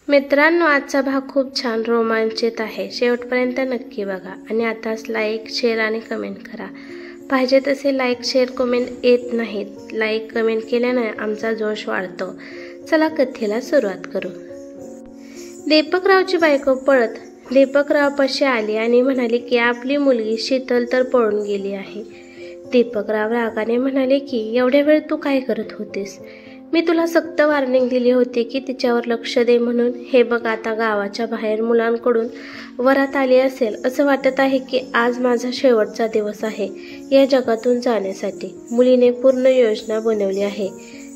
मित्रांनो, आजचा भाग खूप छान रोमांचित आहे. शेवटपर्यंत नक्की बघा आणि आताच लाईक, शेअर आणि कमेंट करा. पाहिजे तसे लाईक, शेअर, कमेंट येत नाहीत. लाईक, कमेंट केल्याने आमचा जोश वाढतो. चला कथेला सुरुवात करू. दीपकरावची बायको पळत दीपकरावपाशी आली आणि म्हणाली की आपली मुलगी शीतल तर पळून गेली आहे. दीपकराव रागाने म्हणाले की एवढ्या वेळ तू काय करत होतीस? मी तुला सक्त वॉर्निंग दिली होती की तिच्यावर लक्ष दे म्हणून. हे बघ, आता गावाच्या बाहेर मुलांकडून वरात आली असेल असं वाटत आहे की आज माझा शेवटचा दिवस आहे या जगातून जाण्यासाठी. मुलीने पूर्ण योजना बनवली आहे.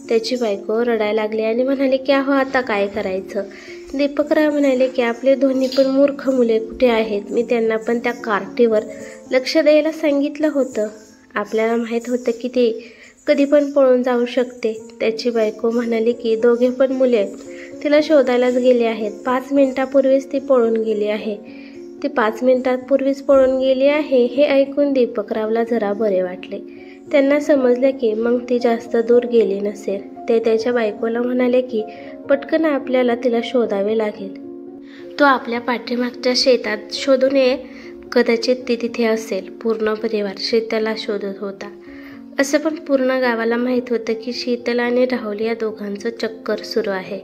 त्याची बायको रडायला लागली आणि म्हणाली की अहो, आता काय करायचं? दीपकराव म्हणाले की आपले दोन्ही पण मूर्ख मुले कुठे आहेत? मी त्यांना पण त्या कार्टीवर लक्ष द्यायला सांगितलं होतं. आपल्याला माहीत होतं की ती कधी पण पळून जाऊ शकते. त्याची बायको म्हणाली की दोघे पण मुले तिला शोधायलाच गेले आहेत. 5 मिनिटापूर्वीच ती पळून गेली आहे. ती 5 मिनिटांपूर्वीच पळून गेली आहे. हे ऐकून दीपकरावला जरा बरे वाटले. त्यांना समजले की मग ती जास्त दूर गेली नसेल. ते त्याच्या बायकोला म्हणाले की पटकन आपल्याला तिला शोधावे लागेल. तो आपल्या पाठीमागच्या शेतात शोधून ये. कदाचित ती तिथे असेल. पूर्ण परिवार शीतलला शोधत होता. असं पण पूर्ण गावाला माहीत होतं की शीतल आणि राहुल या दोघांचं चक्कर सुरू आहे.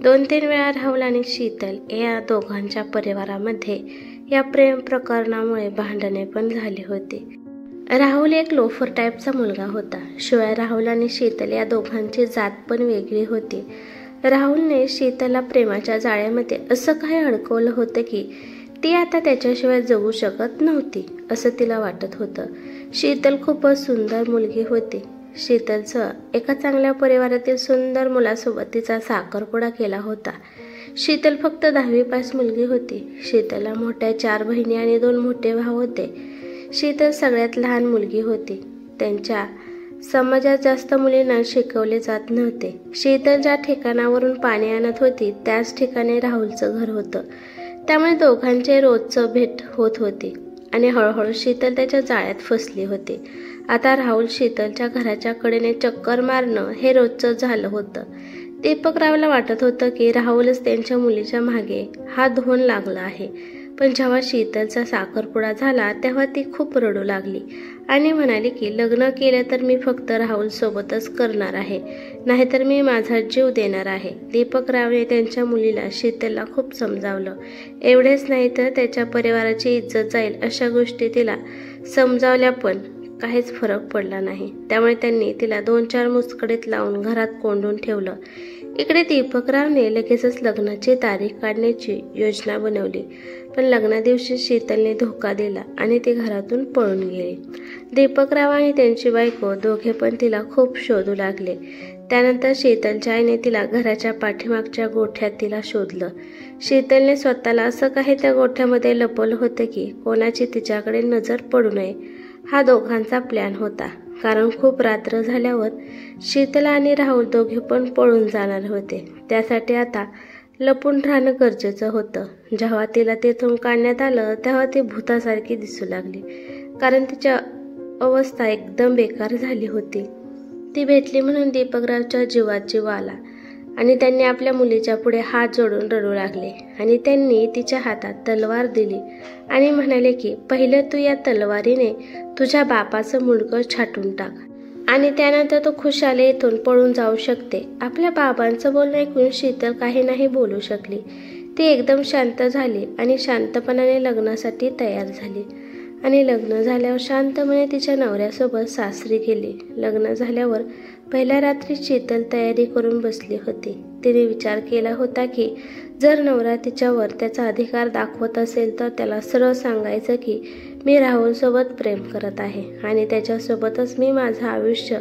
2-3 वेळा राहुल आणि शीतल या दोघांच्या परिवारामध्ये या प्रेम प्रकरणामुळे भांडणे पण झाली होती. राहुल एक लोफर टाईपचा मुलगा होता. शिवाय राहुल आणि शीतल या दोघांची जात पण वेगळी होती. राहुलने शीतलला प्रेमाच्या जाळ्यामध्ये असं काय अडकवलं होतं की ती आता त्याच्याशिवाय जगू शकत नव्हती असं तिला वाटत होतं. शीतल खूपच सुंदर मुलगी होती. शीतलचं एका चांगल्या परिवारातील सुंदर मुलासोबत तिचा साखरपुडा केला होता. शीतल फक्त 10वी पास मुलगी होती. शीतलला मोठ्या 4 बहिणी आणि 2 मोठे भाऊ होते. शीतल सगळ्यात लहान मुलगी होती. त्यांच्या समाजात जास्त मुलींना शिकवले जात नव्हते. शीतल ज्या ठिकाणावरून पाणी आणत होती त्याच ठिकाणी राहुलचं घर होतं. त्यामुळे दोघांचे रोजचं भेट होत होती आणि हळूहळू शीतल त्याच्या जाळ्यात फसली होती. आता राहुल शीतलच्या घराच्या कडेने चक्कर मारणं हे रोजचं झालं होतं. दीपकरावला वाटत होतं की राहुलच त्यांच्या मुलीच्या मागे हात धुवून लागला आहे. पण जेव्हा शीतलचा साखरपुडा झाला तेव्हा ती खूप रडू लागली आणि म्हणाली की लग्न केलं तर मी फक्त राहुल सोबतच करणार आहे, नाहीतर मी माझा जीव देणार आहे. दीपकरावने त्यांच्या मुलीला शीतलला खूप समजावलं. एवढेच नाही तर त्याच्या परिवाराची इज्जत जाईल अशा गोष्टी तिला समजावल्या पण काहीच फरक पडला नाही. त्यामुळे त्यांनी तिला 2-4 मुस्कडीत लावून घरात कोंडून ठेवलं. इकडे दीपकरावने लगेचच लग्नाची तारीख काढण्याची योजना बनवली. पण लग्नादिवशी शीतलने धोका दिला आणि ती घरातून पळून गेली. दीपकराव आणि त्यांची बायको दोघे पण तिला खूप शोधू लागले. त्यानंतर शीतलच्या आईने तिला घराच्या पाठीमागच्या गोठ्यात तिला शोधलं. शीतलने स्वतःला असं काही त्या गोठ्यामध्ये लपवलं होतं की कोणाची तिच्याकडे नजर पडू नये. हा दोघांचा प्लॅन होता. कारण खूप रात्र झाल्यावर शीतल आणि राहुल दोघे पण पळून जाणार होते. त्यासाठी आता लपून राहणं गरजेचं होतं. जेव्हा तिला तिथून काढण्यात आलं तेव्हा ती भूतासारखी दिसू लागली. कारण तिची अवस्था एकदम बेकार झाली होती. ती भेटली म्हणून दीपकरावच्या जीवात जीव आला आणि त्यांनी आपल्या मुलीच्या पुढे हात जोडून रडू लागले आणि त्यांनी तिच्या हातात तलवार दिली आणि म्हणाले की पहिले तू या तलवारीने तुझ्या बापाचं मुंडकं छाटून टाक आणि त्यानंतर तो खुशाले इथून पळून जाऊ शकते. आपल्या बाबांचं बोलणं ऐकून शीतल काही नाही बोलू शकली. ती एकदम शांत झाली आणि शांतपणाने लग्नासाठी तयार झाली आणि लग्न झाल्यावर शांतपणे तिच्या नवऱ्यासोबत सासरी गेली. लग्न झाल्यावर पहिल्या रात्री शीतल तयारी करून बसली होती. तिने विचार केला होता की जर नवरा तिच्यावर त्याचा अधिकार दाखवत असेल तर त्याला सरळ सांगायचं की मी राहुलसोबत प्रेम करत आहे आणि त्याच्यासोबतच मी माझं आयुष्य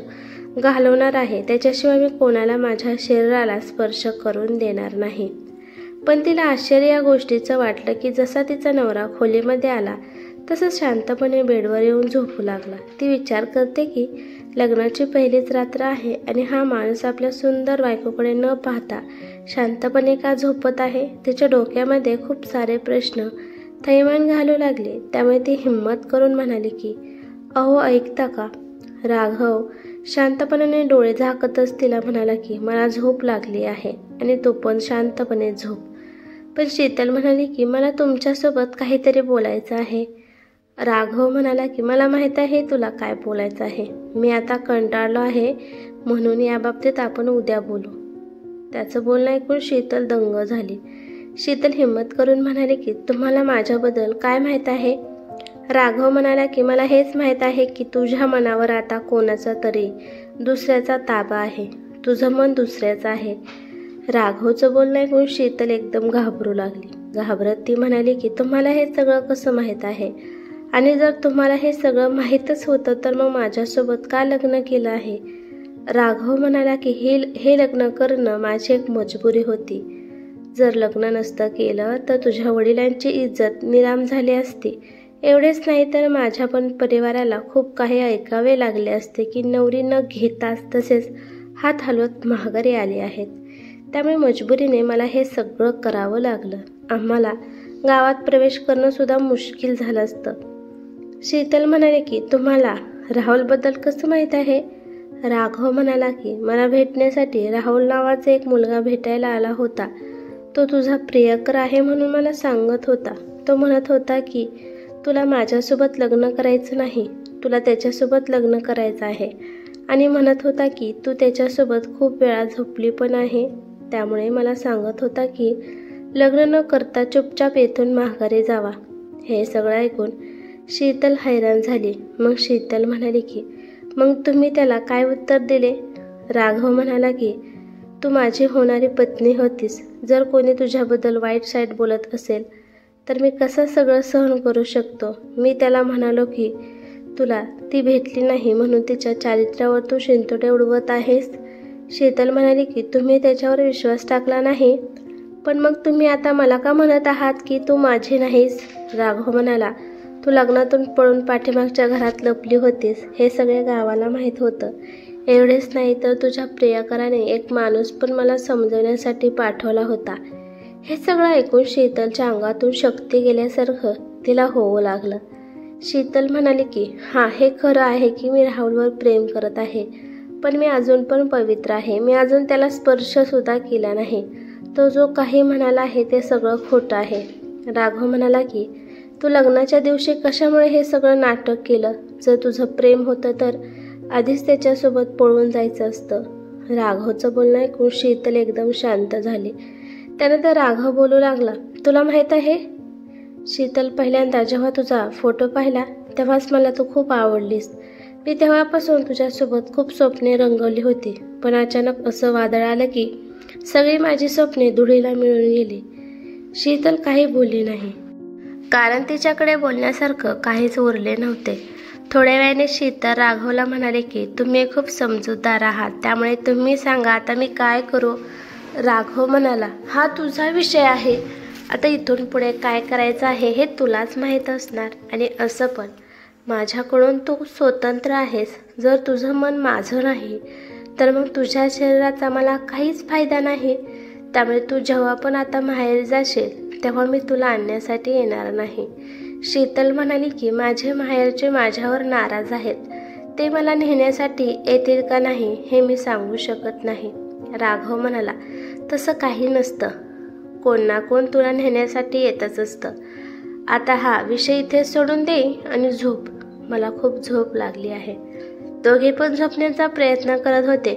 घालवणार आहे. त्याच्याशिवाय मी कोणाला माझ्या शरीराला स्पर्श करून देणार नाही. पण तिला आश्चर्य या गोष्टीचं वाटलं की जसा तिचा नवरा खोलीमध्ये आला तसंच शांतपणे बेडवर येऊन झोपू लागला. ती विचार करते की लग्नाची पहिलीच रात्र आहे आणि हा माणूस आपल्या सुंदर बायकोकडे न पाहता शांतपणे का झोपत आहे? तिच्या डोक्यामध्ये खूप सारे प्रश्न थैमान घालू लागले. त्यामुळे ती हिम्मत करून म्हणाली की अहो, ऐकता का? राघव शांतपणाने डोळे झाकतच तिला म्हणाला की मला झोप लागली आहे आणि तू पण शांतपणे झोप. पण शीतल म्हणाली की मला तुमच्यासोबत काहीतरी बोलायचं आहे. राघव म्हणाला की मला माहीत आहे तुला काय बोलायचं आहे. मी आता कंटाळलो आहे, म्हणून याबाबतीत आपण उद्या बोलू. त्याचं बोलणं ऐकून शीतल दंग झाली. शीतल हिम्मत करून म्हणाली की तुम्हाला माझ्याबद्दल काय माहीत आहे. राघव म्हणाला की मला हेच माहीत आहे की तुझ्या मनावर आता कोणाचा तरी दुसऱ्याचा ताबा आहे. तुझं मन दुसऱ्याचं आहे. राघवचं बोलणं ऐकून शीतल एकदम घाबरू लागली. घाबरत ती म्हणाली की तुम्हाला हे सगळं कसं माहीत आहे, आणि जर तुम्हाला हे सगळं माहीतच होतं तर मग माझ्यासोबत का लग्न केलं आहे. राघव म्हणाला की हे लग्न करणं माझी एक मजबुरी होती. जर लग्न नसतं केलं तर तुझ्या वडिलांची इज्जत निराम झाली असती. एवढेच नाही तर माझ्या पण परिवाराला खूप काही ऐकावे लागले असते की नवरी न घेताच तसेच हात हलवत माघारी आली आहेत. त्यामुळे मजबुरीने मला हे सगळं करावं लागलं. आम्हाला गावात प्रवेश करणं सुद्धा मुश्किल झालं असतं. शीतल म्हणाले की तुम्हाला राहुलबद्दल कसं माहीत आहे. राघव म्हणाला की मला भेटण्यासाठी राहुल नावाचा एक मुलगा भेटायला आला होता. तो तुझा प्रियकर आहे म्हणून मला सांगत होता. तो म्हणत होता की तुला माझ्यासोबत लग्न करायचं नाही, तुला त्याच्यासोबत लग्न करायचं आहे, आणि म्हणत होता की तू त्याच्यासोबत खूप वेळा झोपली पण आहे. त्यामुळे मला सांगत होता की लग्न न करता चुपचाप येथून माघारी जावा. हे सगळं ऐकून शीतल हैराण झाली. मग शीतल म्हणाली की मग तुम्ही त्याला काय उत्तर दिले. राघव म्हणाला की तू माझी होणारी पत्नी होतीस. जर कोणी तुझ्याबद्दल वाईट साईट बोलत असेल तर मी कसं सगळं सहन करू शकतो. मी त्याला म्हणालो की तुला ती भेटली नाही म्हणून तिच्या चारित्र्यावर तू शिंतोडे उडवत आहेस. शीतल म्हणाली की तुम्ही त्याच्यावर विश्वास टाकला नाही, पण मग तुम्ही आता मला का म्हणत आहात की तू माझी नाहीस. राघव म्हणाला तू लग्नातून पळून पाठीमागच्या घरात लपली होतीस. हे सगळे गावाला माहीत होतं. एवढेच नाही तर तुझ्या प्रियकराने एक माणूस पण मला समजवण्यासाठी पाठवला होता. हे सगळं ऐकून शीतलच्या अंगातून शक्ती गेल्यासारखं तिला होऊ लागलं. शीतल म्हणाली की हे खरं आहे की मी राहुलवर प्रेम करत आहे, पण मी अजून पण पवित्र आहे. मी अजून त्याला स्पर्शसुद्धा केला नाही. तो जो काही म्हणाला आहे ते सगळं खोटं आहे. राघव म्हणाला की तू लग्नाच्या दिवशी कशामुळे हे सगळं नाटक केलं. जर तुझं प्रेम होतं तर आधीच त्याच्यासोबत पळून जायचं असतं. राघवचं बोलणं ऐकून शीतल एकदम शांत झाली. त्यानंतर राघव बोलू लागला, तुला माहीत आहे शीतल, पहिल्यांदा जेव्हा तुझा फोटो पाहिला तेव्हाच मला तू खूप आवडलीस. मी तेव्हापासून तुझ्यासोबत खूप स्वप्ने रंगवली होती, पण अचानक असं वादळ आलं की सगळी माझी स्वप्ने धुळीला मिळून गेली. शीतल काही बोलली नाही, कारण तिच्याकडे बोलण्यासारखं काहीच उरले नव्हते. थोड्या वेळाने शीतल राघवला म्हणाले की तुम्ही खूप समजूतदार आहात, त्यामुळे तुम्ही सांगा आता मी काय करू. राघव म्हणाला हा तुझा विषय आहे. आता इथून पुढे काय करायचं आहे हे तुलाच माहीत असणार, आणि असं पण माझ्याकडून तू स्वतंत्र आहेस. जर तुझं मन माझं नाही तर मग तुझ्या शरीराचा मला काहीच फायदा नाही. त्यामुळे तू जेव्हा पण आता माहेर जाशील तेव्हा मी तुला आणण्यासाठी येणार नाही. शीतल म्हणाली की माझे माहेरचे माझ्यावर नाराज आहेत. ते मला नेण्यासाठी येतील का नाही हे मी सांगू शकत नाही. राघव म्हणाला तसं काही नसतं. कोण ना कोण तुला नेण्यासाठी येतच असतं. आता हा विषय इथे सोडून दे आणि झोप. मला खूप झोप लागली आहे. दोघे पण झोपण्याचा प्रयत्न करत होते,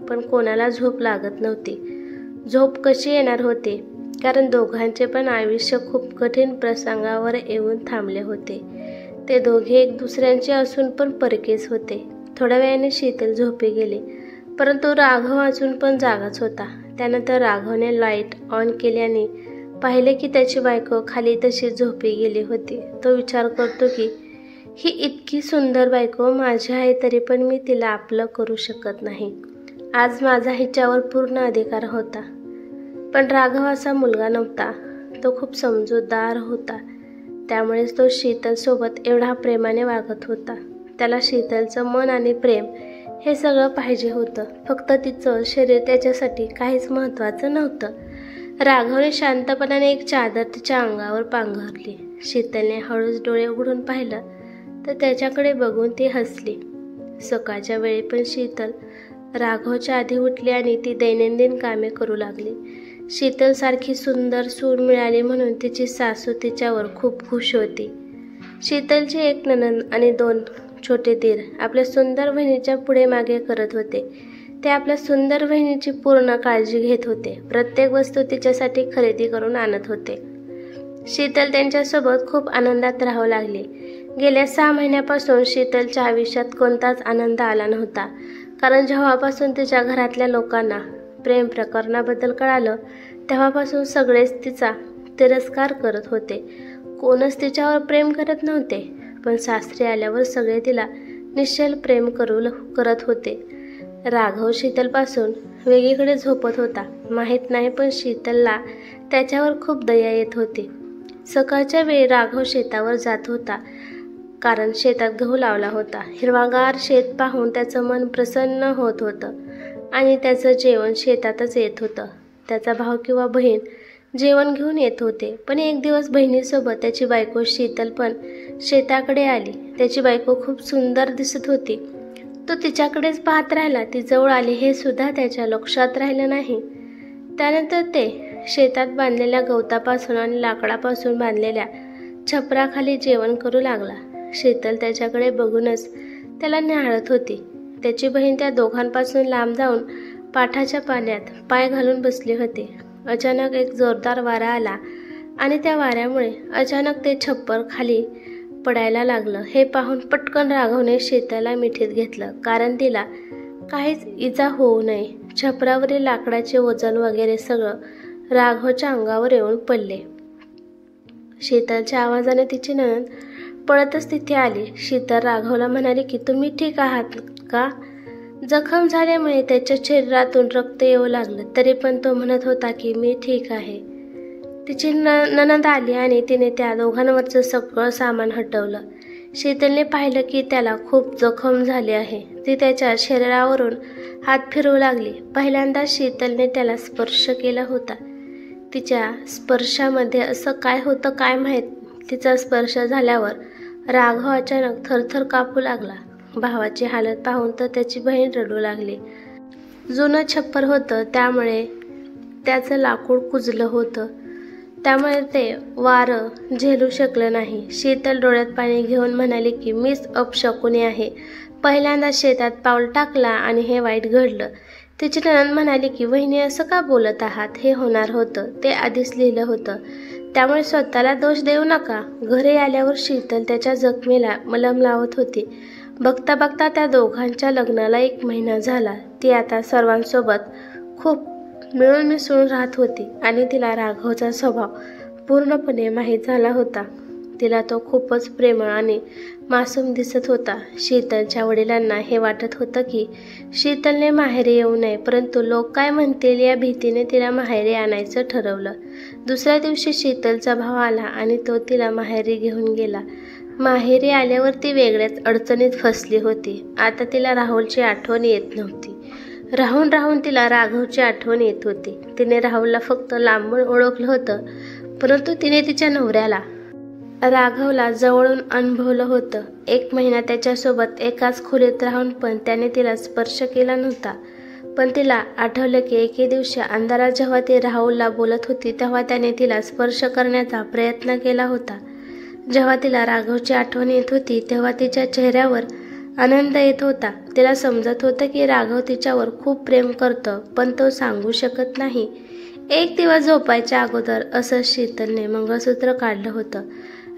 पण कोणाला झोप लागत नव्हती. झोप कशी येणार होती, कारण दोघांचे पण आयुष्य खूप कठीण प्रसंगावर येऊन थांबले होते. ते दोघे एक दुसऱ्यांचे असून पण परकेच होते. थोड्या वेळाने शीतल झोपी गेली, परंतु राघव अजून पण जागाच होता. त्यानंतर राघवने लाईट ऑन केल्याने पाहिले की त्याची बायको खाली तशी झोपी गेली होती. तो विचार करतो की ही इतकी सुंदर बायको माझी आहे, तरी पण मी तिला आपलं करू शकत नाही. आज माझा हिच्यावर पूर्ण अधिकार होता. पण राघव असा मुलगा नव्हता. तो खूप समजूतदार होता. त्यामुळेच तो शीतलसोबत एवढा प्रेमाने वागत होता. त्याला शीतलचं मन आणि प्रेम हे सगळं पाहिजे होतं. फक्त तिचं शरीर त्याच्यासाठी काहीच महत्त्वाचं नव्हतं. राघवने शांतपणाने एक चादर तिच्या अंगावर पांघरली. शीतलने हळूच डोळे उघडून पाहिलं तर त्याच्याकडे बघून ती हसली. सकाळच्या वेळी पण शीतल राघवच्या आधी उठली आणि ती दैनंदिन कामे करू लागली. शीतलसारखी सुंदर सून मिळाली म्हणून तिची सासू तिच्यावर खूप खुश होती. शीतलची एक नणंद आणि 2 छोटे दीर आपल्या सुंदर बहिणीच्या पुढे मागे करत होते. ते आपल्या सुंदर बहिणीची पूर्ण काळजी घेत होते. प्रत्येक वस्तू तिच्यासाठी खरेदी करून आणत होते. शीतल त्यांच्यासोबत खूप आनंदात राहू लागली. गेल्या 6 महिन्यापासून शीतलच्या आयुष्यात कोणताच आनंद आला नव्हता. कारण जेव्हापासून तिच्या घरातल्या लोकांना प्रेम प्रकरणाबद्दल कळालं तेव्हापासून सगळेच तिचा तिरस्कार करत होते. कोणच तिच्यावर प्रेम करत नव्हते. पण सासरी आल्यावर सगळे तिला निश्चल प्रेम करत होते. राघव शीतलपासून वेगळीकडे झोपत होता माहीत नाही, पण शीतलला त्याच्यावर खूप दया येत होती. सकाळच्या वेळी राघव शेतावर जात होता कारण शेतात गहू लावला होता. हिरवागार शेत पाहून त्याचं मन प्रसन्न होत होतं आणि त्याचं जेवण शेतातच येत होतं. त्याचा भाऊ किंवा बहीण जेवण घेऊन येत होते. पण एक दिवस बहिणीसोबत त्याची बायको शीतल पण शेताकडे आली. त्याची बायको खूप सुंदर दिसत होती. तो तिच्याकडेच पाहत राहिला. ती जवळ आली हे सुद्धा त्याच्या लक्षात राहिलं नाही. त्यानंतर ते शेतात बांधलेल्या गवतापासून आणि लाकडापासून बांधलेल्या छपराखाली जेवण करू लागला. शीतल त्याच्याकडे बघूनच त्याला निहाळत होती. त्याची बहीण त्या दोघांपासून लांब जाऊन पाठाच्या पाण्यात पाय घालून बसली होती. अचानक एक जोरदार वारा आला आणि त्या वाऱ्यामुळे अचानक ते छप्पर खाली पडायला लागलं. हे पाहून पटकन राघवने शीतलला मिठीत घेतलं कारण तिला काहीच इजा होऊ नये. छपरावरील लाकडाचे वजन वगैरे सगळं राघवच्या अंगावर येऊन पडले. शीतलच्या आवाजाने तिची नणंद पळतच तिथे आली. शीतल राघवला म्हणाली की तुम्ही ठीक आहात का? जखम झाल्यामुळे त्याच्या शरीरातून रक्त येऊ लागलं तरी पण तो म्हणत होता की मी ठीक आहे. तिची नणंद आली आणि तिने त्या दोघांवरचं सगळं सामान हटवलं. शीतलने पाहिलं की त्याला खूप जखम झाली आहे. ती त्याच्या शरीरावरून हात फिरवू लागली. पहिल्यांदा शीतलने त्याला स्पर्श केला होता. तिच्या स्पर्शामध्ये असं काय होतं काय माहीत. तिचा स्पर्श झाल्यावर राघव अचानक थरथर कापू लागला. भावाची हालत पाहून तर त्याची बहीण रडू लागली. जुनं छप्पर होतं त्यामुळे त्याचं लाकूड कुजलं होतं. त्यामुळे ते वारं झेलू शकलं नाही. शीतल डोळ्यात पाणी घेऊन म्हणाली की मीच अपशकुनी आहे. पहिल्यांदा शेतात पाऊल टाकला आणि हे वाईट घडलं. तिची नणंद म्हणाली की वहिनी असं का बोलत आहात? हे होणार होतं. ते आधीच लिहिलं होतं. त्यामुळे स्वतःला दोष देऊ नका. घरी आल्यावर शीतल त्याच्या जखमेला मलम लावत होती. बघता बघता त्या दोघांच्या लग्नाला 1 महिना झाला. ती आता सर्वांसोबत खूप मिळून मिसळून राहत होती आणि तिला राघवचा स्वभाव पूर्णपणे माहीत झाला होता. तिला तो खूपच प्रेमळ आणि मासूम दिसत होता. शीतलच्या वडिलांना हे वाटत होतं की शीतलने माहेरी येऊ नये, परंतु लोक काय म्हणतील या भीतीने तिला माहेरी आणायचं ठरवलं. दुसऱ्या दिवशी शीतलचा भाव आला आणि तो तिला माहेरी घेऊन गेला. माहेरी आल्यावर ती वेगळ्याच अडचणीत फसली होती. आता तिला राहुलची आठवण येत नव्हती. राहून राहून तिला राघवची आठवण येत होती. तिने राहुलला फक्त लांबून ओळखलं होतं, परंतु तिने तिच्या नवऱ्याला राघवला जवळून अनुभवलं होतं. 1 महिना त्याच्यासोबत एकाच खोलीत राहून पण त्याने तिला स्पर्श केला नव्हता. पण तिला आठवलं की एके दिवशी अंधारात जेव्हा ती राहुलला बोलत होती तेव्हा त्याने तिला स्पर्श करण्याचा प्रयत्न केला होता. जेव्हा तिला राघवची आठवण येत होती तेव्हा तिच्या चेहऱ्यावर आनंद येत होता. तिला समजत होतं की राघव तिच्यावर खूप प्रेम करतं, पण तो सांगू शकत नाही. एक दिवस झोपायच्या अगोदर असं शीतलने मंगळसूत्र काढलं होतं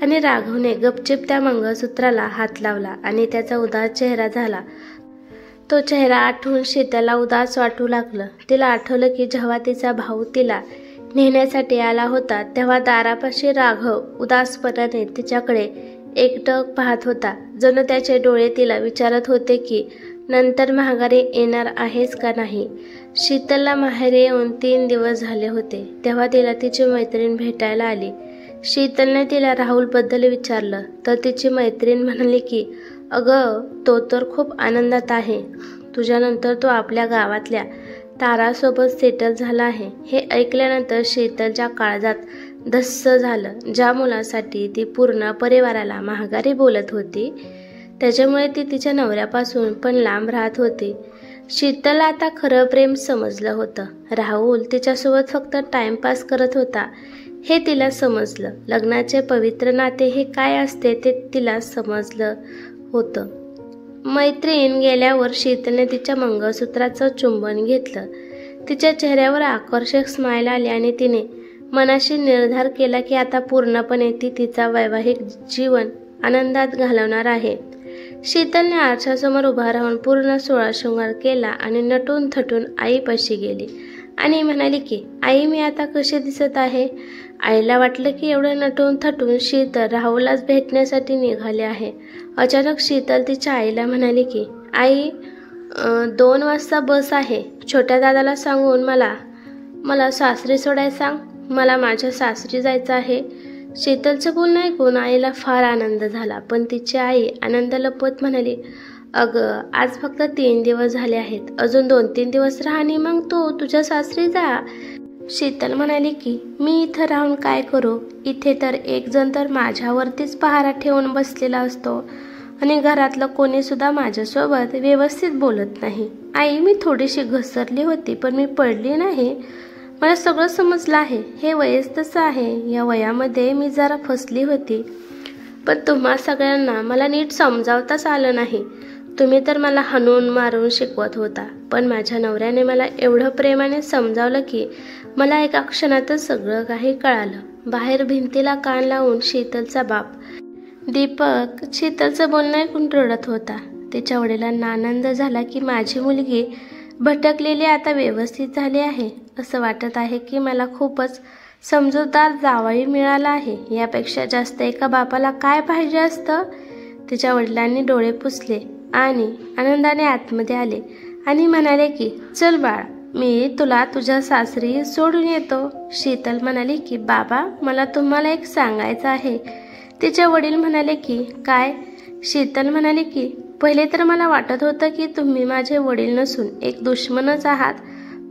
आणि राघवने गपचिप त्या मंगळसूत्राला हात लावला आणि त्याचा उदास चेहरा झाला. तो चेहरा आठवून शीतलला उदास वाटू लागलं. तिला आठवलं की जेव्हा तिचा भाऊ तिला नेण्यासाठी आला होता तेव्हा दारापाशी राघव उदासपणाने तिच्याकडे एकटक पाहत होता. जणू त्याचे डोळे तिला विचारत होते की नंतर माघारी येणार आहेस का नाही. शीतलला माहेरी येऊन 3 दिवस झाले होते तेव्हा तिला तिची मैत्रीण भेटायला आली. शीतलने तिला राहुलबद्दल विचारलं तर तिची मैत्रीण म्हणाली की अगं तो तर खूप आनंदात आहे. तुझ्यानंतर तो आपल्या गावातल्या तारासोबत सेटल झाला आहे. हे ऐकल्यानंतर शीतलच्या काळजात धस्स झालं. ज्या मुलासाठी ती पूर्ण परिवाराला माघारी बोलत होती त्याच्यामुळे ती तिच्या नवऱ्यापासून पण लांब राहत होती. शीतल आता खरं प्रेम समजलं होतं. राहुल तिच्यासोबत फक्त टाइमपास करत होता हे तिला समजलं. लग्नाचे पवित्र नाते हे काय असते ते तिला समजलं होतं. मैत्रीण गेल्यावर शीतलने तिच्या मंगळसूत्राचं चुंबन घेतलं. तिच्या चेहऱ्यावर आकर्षक स्माईल आली आणि तिने मनाशी निर्धार केला की आता पूर्णपणे ती तिचा वैवाहिक जीवन आनंदात घालवणार आहे. शीतलने आरशासमोर उभा राहून पूर्ण सोळा शृंगार केला आणि नटून थटून आईपाशी गेली आणि म्हणाली की आई, मी आता कशी दिसत आहे? आईला वाटलं की एवढं नटून थटून शीतल राहुललाच भेटण्यासाठी निघाली आहे. अचानक शीतल तिच्या आईला म्हणाली की आई, 2 वाजता बस आहे. छोट्या दादाला सांगून मला सासरी सोडायला सांग. मला माझ्या सासरी जायचं आहे. शीतलचं बोलणं ऐकून आईला फार आनंद झाला, पण तिची आई आनंद लपवत म्हणाली, अगं, आज फक्त 3 दिवस झाले आहेत. अजून 2-3 दिवस राहा आणि मग तू तुझ्या सासरी जा. शीतल म्हणाली की मी इथं राहून काय करू? इथे तर एक जण तर माझ्यावरतीच पहारा ठेवून बसलेला असतो आणि घरातलं कोणी सुद्धा माझ्यासोबत व्यवस्थित बोलत नाही. आई, मी थोडीशी घसरली होती पण मी पडली नाही. मला सगळं समजलं आहे. हे वयच तसं आहे. या वयामध्ये मी जरा फसली होती, पण तुम्हा सगळ्यांना मला नीट समजावताच आलं नाही. तुम्ही तर मला हाणून मारून शिकवत होता, पण माझ्या नवऱ्याने मला एवढं प्रेमाने समजावलं की मला एका क्षणातच सगळं काही कळालं. बाहेर भिंतीला कान लावून शीतलचा बाप दीपक शीतलचं बोलणं ऐकून रडत होता. तिच्या वडिलांना आनंद झाला की माझी मुलगी भटकलेली आता व्यवस्थित झाली आहे. असं वाटत आहे की मला खूपच समजूतदार जावई मिळाला आहे. यापेक्षा जास्त एका बापाला काय पाहिजे असतं? तिच्या वडिलांनी डोळे पुसले आणि आनंदाने आतमध्ये आले आणि म्हणाले की चल बाळ, मी तुला तुझ्या सासरी सोडून येतो. शीतल म्हणाली की बाबा, मला तुम्हाला एक सांगायचं आहे. तिचे वडील म्हणाले की काय? शीतल म्हणाली की पहिले तर मला वाटत होतं की तुम्ही माझे वडील नसून एक दुश्मनच आहात,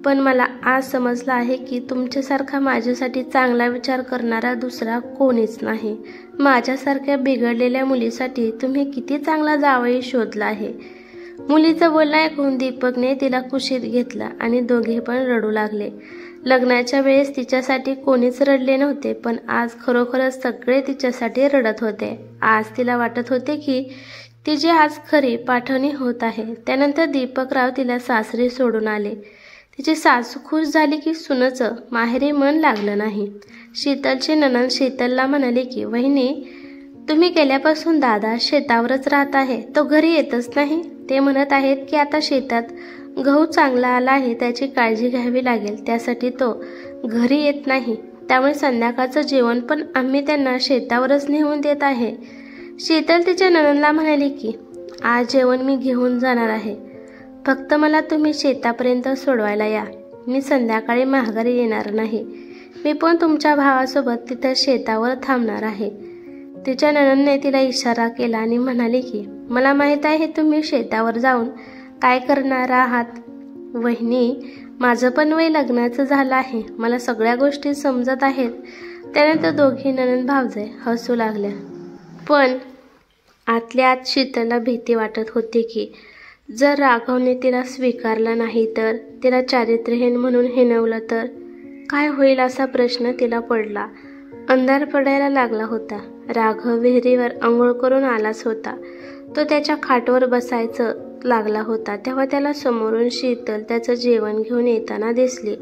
पण मला आज समजलं आहे की तुमच्यासारखा माझ्यासाठी चांगला विचार करणारा दुसरा कोणीच नाही. माझ्यासारख्या बिघडलेल्या मुलीसाठी तुम्ही किती चांगला जावई शोधला आहे. मुलीचं बोलणं ऐकून दीपकने तिला कुशीत घेतलं आणि दोघे पण रडू लागले. लग्नाच्या वेळेस तिच्यासाठी कोणीच रडले नव्हते, पण आज खरोखरच सगळे तिच्यासाठी रडत होते. आज तिला वाटत होते की तिची आज खरी पाठवणी होत आहे. त्यानंतर दीपकराव तिला सासरी सोडून आले. तिची सासू खुश झाली की सुनचं माहेरी मन लागलं नाही. शीतलची नणंद शीतलला म्हणाली की वहिनी, तुम्ही गेल्यापासून दादा शेतावरच राहत आहे, तो घरी येतच नाही. ते म्हणत आहेत की आता शेतात गहू चांगला आला आहे, त्याची काळजी घ्यावी लागेल, त्यासाठी तो घरी येत नाही. त्यामुळे संध्याकाळचं जेवण पण आम्ही त्यांना शेतावरच नेऊन देत आहे. शीतल तिच्या नणंदला म्हणाली की आज जेवण मी घेऊन जाणार आहे, फक्त मला तुम्ही शेतापर्यंत सोडवायला या. मी संध्याकाळी माघारी येणार नाही. मी पण तुमच्या भावासोबत तिथं शेतावर थांबणार आहे. तिच्या नणंदने तिला इशारा केला आणि म्हणाली की मला माहीत आहे तुम्ही शेतावर जाऊन काय करणार आहात. वहिनी, माझं पण वय लग्नाचं झालं आहे, मला सगळ्या गोष्टी समजत आहेत. त्यानंतर दोघी नणंद भावजय हसू लागल्या, पण आतल्या आत शीतलला भीती वाटत होती की जर राघवने तिला स्वीकारलं नाही तर, तिला चारित्र्यहीन म्हणून हिणवलं तर काय होईल असा प्रश्न तिला पडला. अंधार पडायला लागला होता. राघव विहिरीवर आंघोळ करून आलाच होता. तो त्याच्या खाटवर बसायचं लागला होता तेव्हा त्याला समोरून शीतल त्याचं जेवण घेऊन येताना दिसली.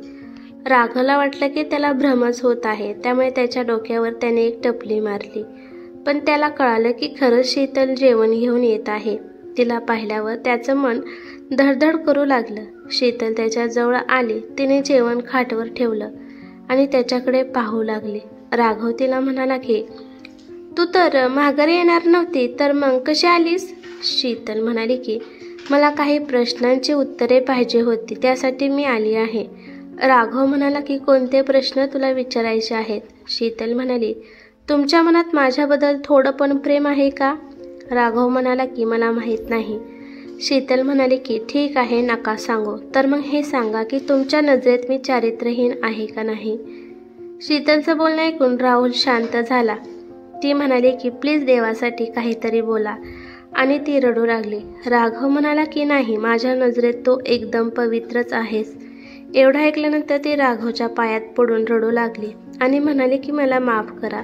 राघवला वाटलं की त्याला भ्रमच होत आहे, त्यामुळे त्याच्या डोक्यावर त्याने एक टपली मारली. पण त्याला कळालं की खरंच शीतल जेवण घेऊन येत आहे. तिला पाहिल्यावर त्याचं मन धडधड करू लागलं. शीतल त्याच्या जवळ आली. तिने जेवण खाटवर ठेवलं आणि त्याच्याकडे पाहू लागली. राघव तिला म्हणाला की तू तर माघारी येणार नव्हती, तर मग कशी आलीस? शीतल म्हणाली की मला काही प्रश्नांची उत्तरे पाहिजे होती, त्यासाठी मी आली आहे. राघव म्हणाला की कोणते प्रश्न तुला विचारायचे आहेत? शीतल म्हणाली, तुमच्या मनात माझ्याबद्दल थोडं पण प्रेम आहे का? राघव म्हणाला की मला माहीत नाही. शीतल म्हणाली की ठीक आहे, नका सांगू. तर मग हे सांगा की तुमच्या नजरेत मी चारित्र्यहीन आहे का नाही? शीतलचं बोलणं ऐकून राहुल शांत झाला. ती म्हणाली की प्लीज देवासाठी काहीतरी बोला. आणि ती रडू लागली. राघव म्हणाला की नाही, माझ्या नजरेत तो एकदम पवित्रच आहेस. एवढं ऐकल्यानंतर ती राघवच्या पायात पडून रडू लागली आणि म्हणाली की मला माफ करा.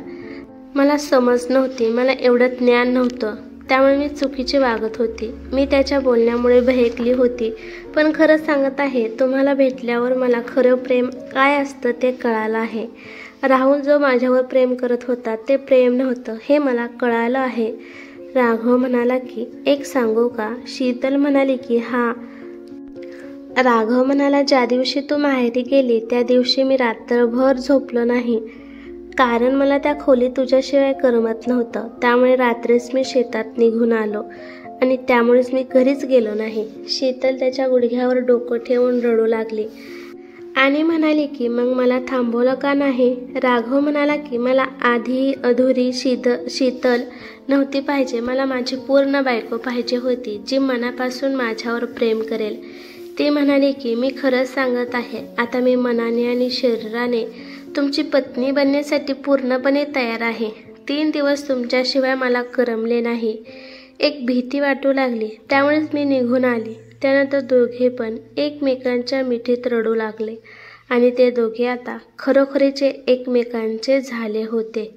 मला समज नव्हती, मला एवढं ज्ञान नव्हतं, त्यामुळे मी चुकीची वागत होती. मी त्याच्या बोलण्यामुळे बहकली होती. पण खरंच सांगत आहे, तुम्हाला भेटल्यावर मला खरं प्रेम काय असतं ते कळालं आहे. राहुल जो माझ्यावर प्रेम करत होता ते प्रेम नव्हतं हे मला कळालं आहे. राघव म्हणाला की एक सांगू का? शीतल म्हणाली की हां. राघव म्हणाला, ज्या दिवशी तू माहेरी गेली त्या दिवशी मी रात्रभर झोपलो नाही, कारण मला त्या खोलीत तुझ्याशिवाय करमत नव्हतं. त्यामुळे रात्रीच मी शेतात निघून आलो आणि त्यामुळेच मी घरीच गेलो नाही. शीतल त्याच्या गुडघ्यावर डोकं ठेवून रडू लागली आणि म्हणाली की मग मला थांबवलं का नाही? राघव म्हणाला की मला आधी अधुरी शीतल नव्हती पाहिजे, मला माझी पूर्ण बायको पाहिजे होती, जी मनापासून माझ्यावर प्रेम करेल. ती म्हणाली की मी खरंच सांगत आहे, आता मी मनाने आणि शरीराने तुमची पत्नी बनण्यासाठी पूर्णपणे तयार आहे. 3 दिवस तुमच्याशिवाय मला करमले नाही. एक भीती वाटू लागली, त्यामुळेच मी निघून आली. त्यानंतर दोघे पण एकमेकांच्या मिठीत रडू लागले आणि ते दोघे आता खरोखरीचे एकमेकांचे झाले होते.